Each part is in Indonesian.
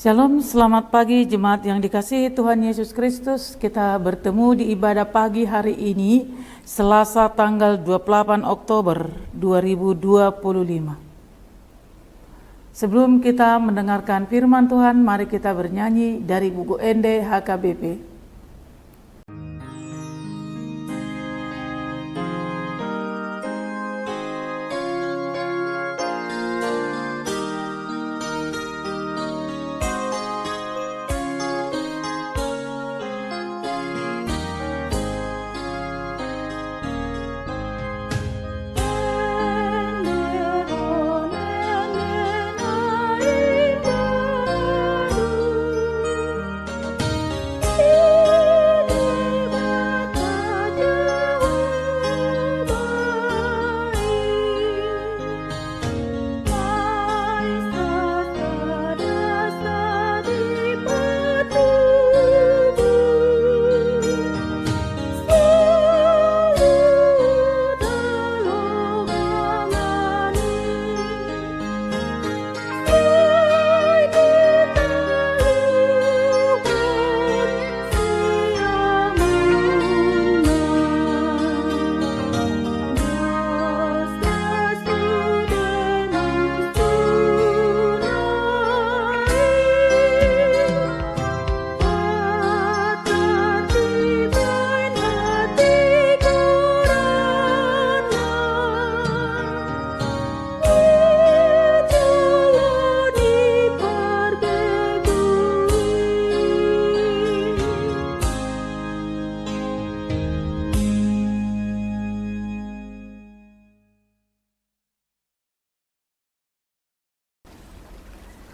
Shalom, selamat pagi jemaat yang dikasihi Tuhan Yesus Kristus. Kita bertemu di ibadah pagi hari ini, Selasa tanggal 28 Oktober 2025. Sebelum kita mendengarkan firman Tuhan, mari kita bernyanyi dari buku Ende HKBP.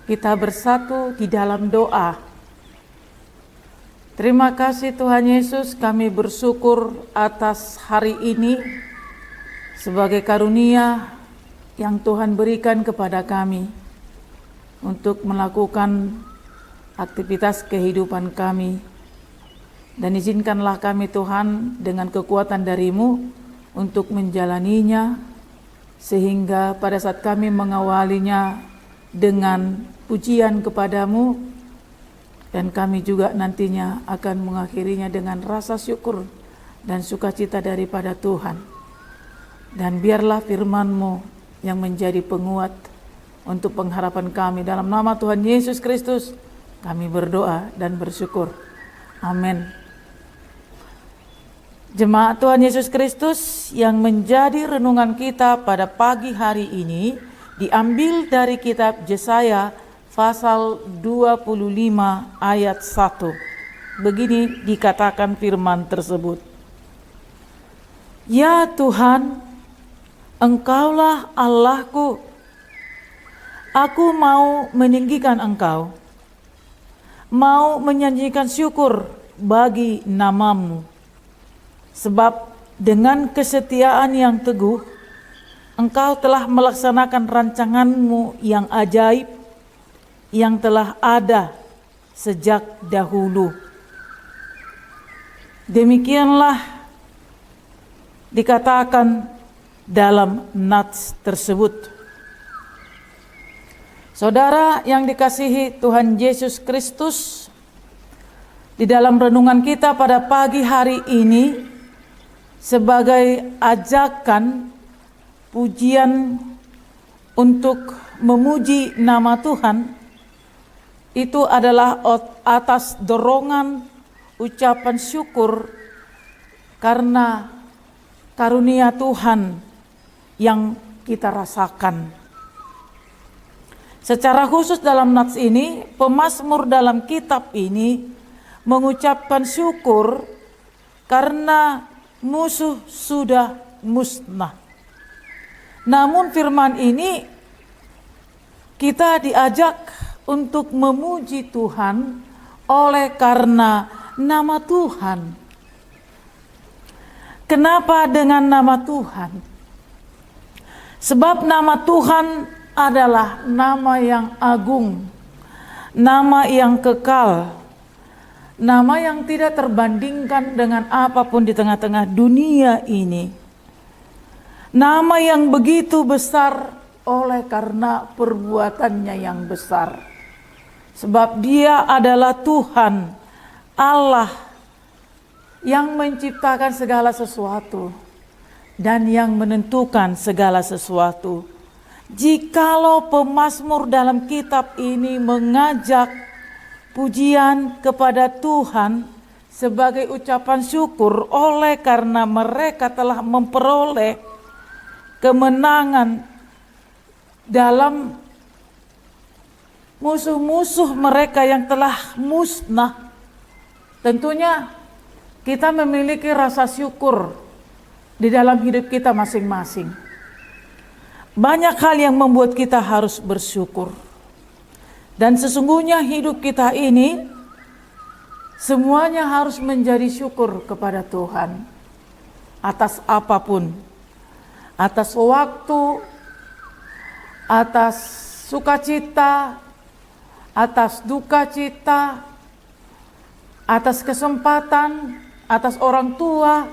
Kita bersatu di dalam doa. Terima kasih Tuhan Yesus, kami bersyukur atas hari ini sebagai karunia yang Tuhan berikan kepada kami untuk melakukan aktivitas kehidupan kami. Dan izinkanlah kami Tuhan dengan kekuatan dari-Mu untuk menjalaninya, sehingga pada saat kami mengawalinya dengan pujian kepadamu, dan kami juga nantinya akan mengakhirinya dengan rasa syukur dan sukacita daripada Tuhan. Dan biarlah firman-Mu yang menjadi penguat untuk pengharapan kami. Dalam nama Tuhan Yesus Kristus kami berdoa dan bersyukur. Amin. Jemaat Tuhan Yesus Kristus, yang menjadi renungan kita pada pagi hari ini diambil dari kitab Yesaya pasal 25 ayat 1. Begini dikatakan firman tersebut. Ya Tuhan, Engkaulah Allahku. Aku mau meninggikan Engkau, mau menyanyikan syukur bagi nama-Mu. Sebab dengan kesetiaan yang teguh, Engkau telah melaksanakan rancangan-Mu yang ajaib, yang telah ada sejak dahulu. Demikianlah dikatakan dalam nats tersebut. Saudara yang dikasihi Tuhan Yesus Kristus, di dalam renungan kita pada pagi hari ini sebagai ajakan pujian untuk memuji nama Tuhan, itu adalah atas dorongan ucapan syukur karena karunia Tuhan yang kita rasakan. Secara khusus dalam nats ini, pemazmur dalam kitab ini mengucapkan syukur karena musuh sudah musnah. Namun firman ini kita diajak untuk memuji Tuhan oleh karena nama Tuhan. Kenapa dengan nama Tuhan? Sebab nama Tuhan adalah nama yang agung, nama yang kekal, nama yang tidak terbandingkan dengan apapun di tengah-tengah dunia ini. Nama yang begitu besar oleh karena perbuatannya yang besar. Sebab Dia adalah Tuhan Allah yang menciptakan segala sesuatu dan yang menentukan segala sesuatu. Jikalau pemazmur dalam kitab ini mengajak pujian kepada Tuhan sebagai ucapan syukur oleh karena mereka telah memperoleh kemenangan dalam musuh-musuh mereka yang telah musnah, tentunya kita memiliki rasa syukur di dalam hidup kita masing-masing. Banyak hal yang membuat kita harus bersyukur. Dan sesungguhnya hidup kita ini semuanya harus menjadi syukur kepada Tuhan atas apapun. Atas waktu, atas sukacita, atas duka cita, atas kesempatan, atas orang tua,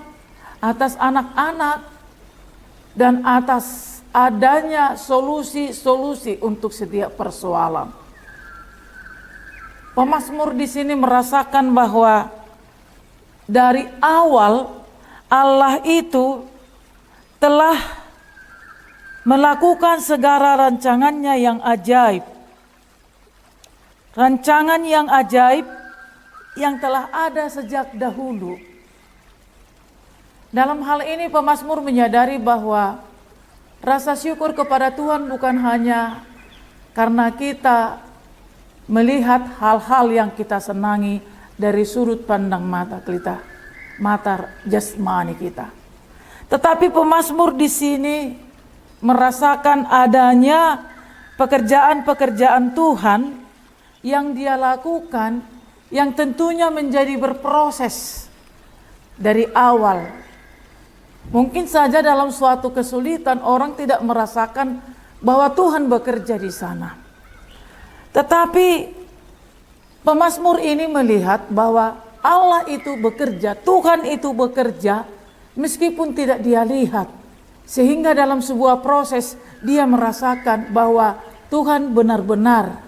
atas anak-anak, dan atas adanya solusi-solusi untuk setiap persoalan. Pemazmur di sini merasakan bahwa dari awal Allah itu telah melakukan segala rancangannya yang ajaib. Rancangan yang ajaib yang telah ada sejak dahulu. Dalam hal ini pemazmur menyadari bahwa rasa syukur kepada Tuhan bukan hanya karena kita melihat hal-hal yang kita senangi dari sudut pandang mata kita, mata jasmani kita. Tetapi pemazmur di sini merasakan adanya pekerjaan-pekerjaan Tuhan yang Dia lakukan, yang tentunya menjadi berproses dari awal. Mungkin saja dalam suatu kesulitan orang tidak merasakan bahwa Tuhan bekerja di sana. Tetapi pemazmur ini melihat bahwa Allah itu bekerja, Tuhan itu bekerja meskipun tidak dia lihat. Sehingga dalam sebuah proses dia merasakan bahwa Tuhan benar-benar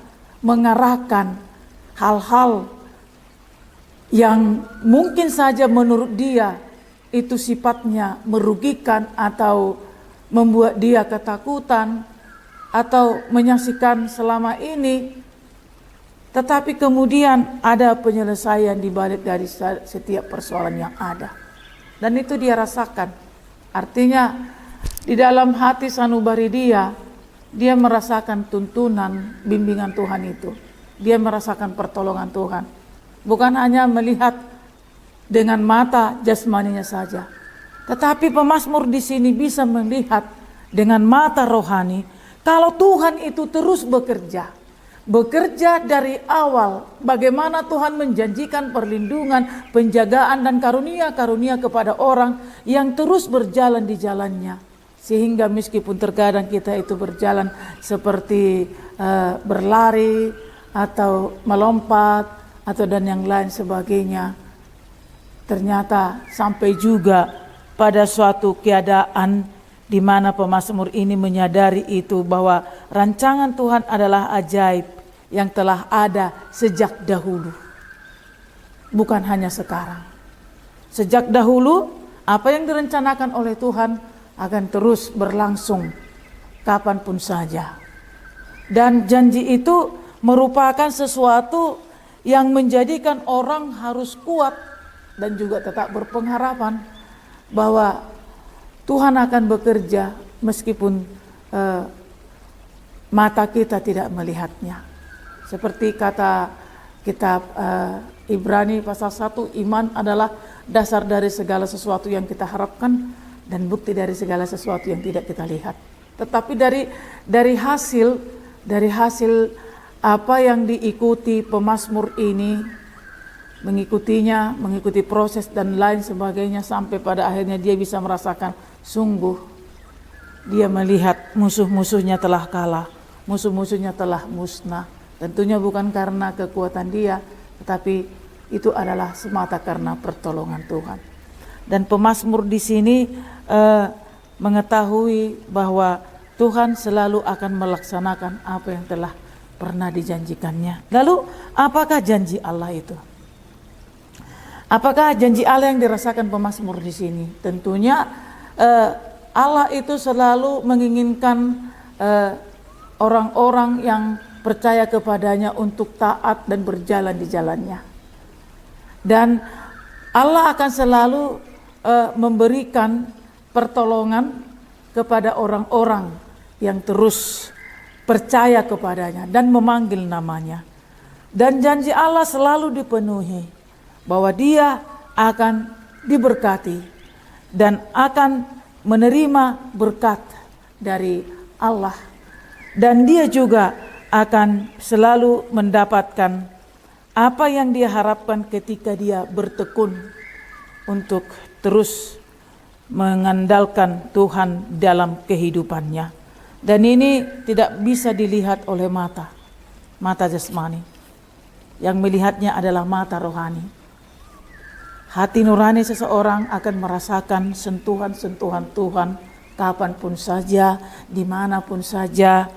mengarahkan hal-hal yang mungkin saja menurut dia itu sifatnya merugikan atau membuat dia ketakutan atau menyaksikan selama ini, tetapi kemudian ada penyelesaian di balik dari setiap persoalan yang ada, dan itu dia rasakan. Artinya di dalam hati sanubari dia merasakan tuntunan bimbingan Tuhan itu, dia merasakan pertolongan Tuhan, bukan hanya melihat dengan mata jasmaninya saja, tetapi pemazmur di sini bisa melihat dengan mata rohani kalau Tuhan itu terus bekerja dari awal. Bagaimana Tuhan menjanjikan perlindungan, penjagaan dan karunia-karunia kepada orang yang terus berjalan di jalannya, sehingga meskipun terkadang kita itu berjalan seperti berlari atau melompat atau dan yang lain sebagainya, ternyata sampai juga pada suatu keadaan di mana pemazmur ini menyadari itu bahwa rancangan Tuhan adalah ajaib yang telah ada sejak dahulu. Bukan hanya sekarang. Sejak dahulu apa yang direncanakan oleh Tuhan akan terus berlangsung kapanpun saja. Dan janji itu merupakan sesuatu yang menjadikan orang harus kuat dan juga tetap berpengharapan bahwa Tuhan akan bekerja meskipun mata kita tidak melihatnya. Seperti kata kitab Ibrani pasal 1, iman adalah dasar dari segala sesuatu yang kita harapkan dan bukti dari segala sesuatu yang tidak kita lihat. Tetapi dari hasil apa yang diikuti pemazmur ini, mengikuti proses dan lain sebagainya, sampai pada akhirnya dia bisa merasakan sungguh dia melihat musuh-musuhnya telah kalah, musuh-musuhnya telah musnah. Tentunya bukan karena kekuatan dia, tetapi itu adalah semata karena pertolongan Tuhan. Dan pemazmur di sini mengetahui bahwa Tuhan selalu akan melaksanakan apa yang telah pernah dijanjikannya. Lalu apakah janji Allah itu? Apakah janji Allah yang dirasakan pemazmur di sini? Tentunya Allah itu selalu menginginkan orang-orang yang percaya kepadanya untuk taat dan berjalan di jalannya. Dan Allah akan selalu memberikan pertolongan kepada orang-orang yang terus percaya kepadanya dan memanggil namanya. Dan janji Allah selalu dipenuhi, bahwa dia akan diberkati dan akan menerima berkat dari Allah. Dan dia juga akan selalu mendapatkan apa yang dia harapkan ketika dia bertekun untuk terus mengandalkan Tuhan dalam kehidupannya. Dan ini tidak bisa dilihat oleh mata jasmani. Yang melihatnya adalah mata rohani. Hati nurani seseorang akan merasakan sentuhan-sentuhan Tuhan kapanpun saja, dimanapun saja.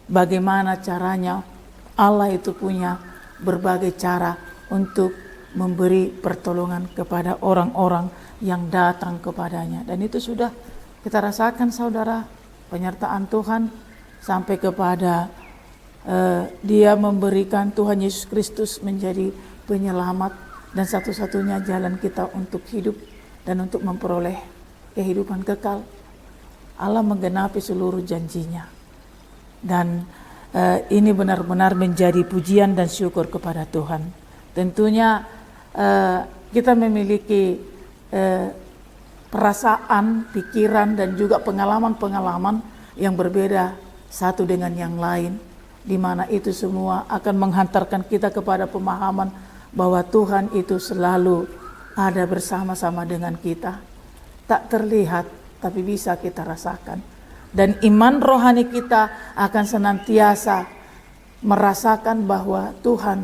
Bagaimana caranya? Allah itu punya berbagai cara untuk memberi pertolongan kepada orang-orang yang datang kepadanya. Dan itu sudah kita rasakan, saudara, penyertaan Tuhan sampai kepada dia memberikan Tuhan Yesus Kristus menjadi penyelamat dan satu-satunya jalan kita untuk hidup dan untuk memperoleh kehidupan kekal. Allah menggenapi seluruh janjinya. Dan ini benar-benar menjadi pujian dan syukur kepada Tuhan. Tentunya kita memiliki perasaan, pikiran dan juga pengalaman-pengalaman yang berbeda satu dengan yang lain, di mana itu semua akan menghantarkan kita kepada pemahaman bahwa Tuhan itu selalu ada bersama-sama dengan kita. Tak terlihat tapi bisa kita rasakan. Dan iman rohani kita akan senantiasa merasakan bahwa Tuhan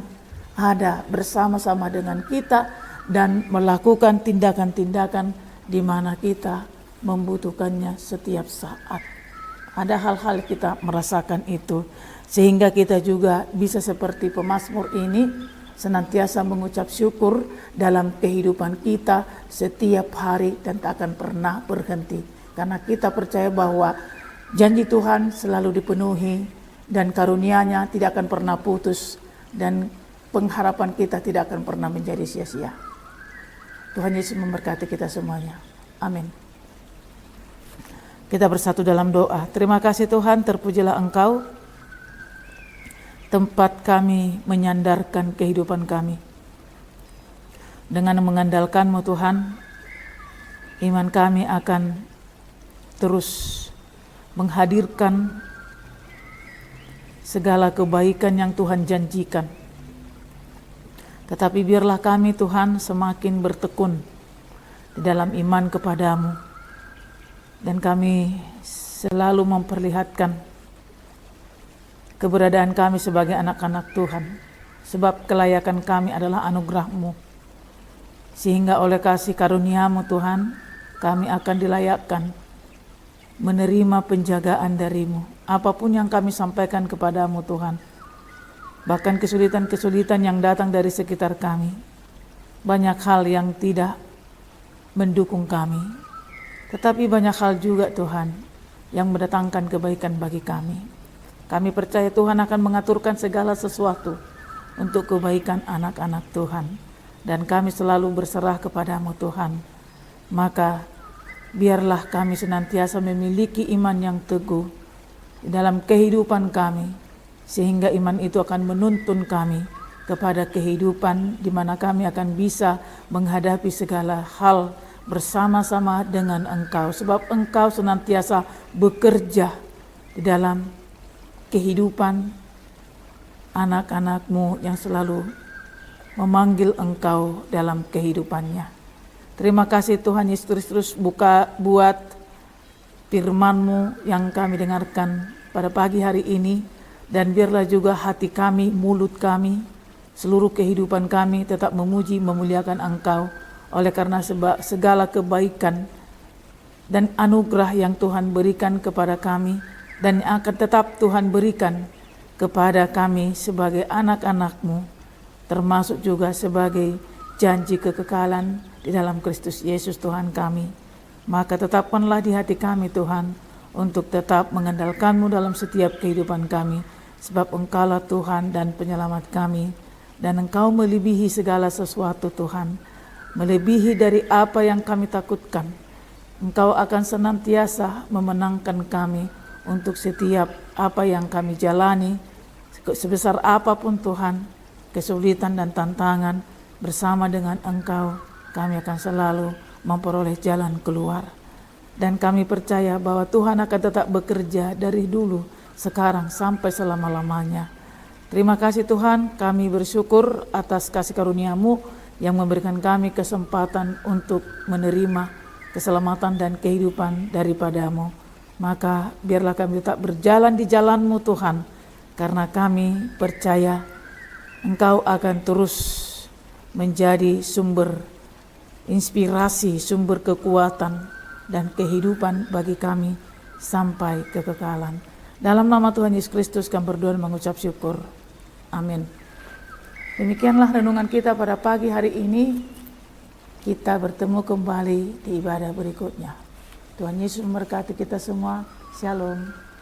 ada bersama-sama dengan kita dan melakukan tindakan-tindakan di mana kita membutuhkannya setiap saat. Ada hal-hal kita merasakan itu, sehingga kita juga bisa seperti pemazmur ini senantiasa mengucap syukur dalam kehidupan kita setiap hari dan tak akan pernah berhenti. Karena kita percaya bahwa janji Tuhan selalu dipenuhi dan karunia-Nya tidak akan pernah putus dan pengharapan kita tidak akan pernah menjadi sia-sia. Tuhan Yesus memberkati kita semuanya. Amin. Kita bersatu dalam doa. Terima kasih Tuhan, terpujilah Engkau, tempat kami menyandarkan kehidupan kami. Dengan mengandalkan-Mu Tuhan, iman kami akan terus menghadirkan segala kebaikan yang Tuhan janjikan. Tetapi biarlah kami Tuhan semakin bertekun di dalam iman kepadamu. Dan kami selalu memperlihatkan keberadaan kami sebagai anak-anak Tuhan. Sebab kelayakan kami adalah anugerah-Mu. Sehingga oleh kasih karunia-Mu Tuhan, kami akan dilayakkan menerima penjagaan dari-Mu. Apapun yang kami sampaikan kepadamu Tuhan. Bahkan kesulitan-kesulitan yang datang dari sekitar kami. Banyak hal yang tidak mendukung kami. Tetapi banyak hal juga Tuhan yang mendatangkan kebaikan bagi kami. Kami percaya Tuhan akan mengaturkan segala sesuatu untuk kebaikan anak-anak Tuhan. Dan kami selalu berserah kepadamu Tuhan. Maka biarlah kami senantiasa memiliki iman yang teguh di dalam kehidupan kami, sehingga iman itu akan menuntun kami kepada kehidupan di mana kami akan bisa menghadapi segala hal bersama-sama dengan Engkau, sebab Engkau senantiasa bekerja di dalam kehidupan anak-anak-Mu yang selalu memanggil Engkau dalam kehidupannya. Terima kasih Tuhan Yesus, terus buat firman-Mu yang kami dengarkan pada pagi hari ini, dan biarlah juga hati kami, mulut kami, seluruh kehidupan kami tetap memuji, memuliakan Engkau, oleh karena segala kebaikan dan anugerah yang Tuhan berikan kepada kami dan yang akan tetap Tuhan berikan kepada kami sebagai anak-anak-Mu, termasuk juga sebagai janji kekekalan di dalam Kristus Yesus Tuhan kami. Maka tetapkanlah di hati kami Tuhan, untuk tetap mengandalkan-Mu dalam setiap kehidupan kami, sebab Engkaulah Tuhan dan penyelamat kami, dan Engkau melebihi segala sesuatu Tuhan, melebihi dari apa yang kami takutkan. Engkau akan senantiasa memenangkan kami untuk setiap apa yang kami jalani, sebesar apapun Tuhan, kesulitan dan tantangan, bersama dengan Engkau kami akan selalu memperoleh jalan keluar. Dan kami percaya bahwa Tuhan akan tetap bekerja dari dulu, sekarang sampai selama-lamanya. Terima kasih Tuhan, kami bersyukur atas kasih karunia-Mu yang memberikan kami kesempatan untuk menerima keselamatan dan kehidupan daripada-Mu. Maka biarlah kami tetap berjalan di jalan-Mu Tuhan, karena kami percaya Engkau akan terus menjadi sumber inspirasi, sumber kekuatan dan kehidupan bagi kami sampai kekekalan. Dalam nama Tuhan Yesus Kristus kami berdoa dan mengucap syukur. Amin. Demikianlah renungan kita pada pagi hari ini. Kita bertemu kembali di ibadah berikutnya. Tuhan Yesus memberkati kita semua. Shalom.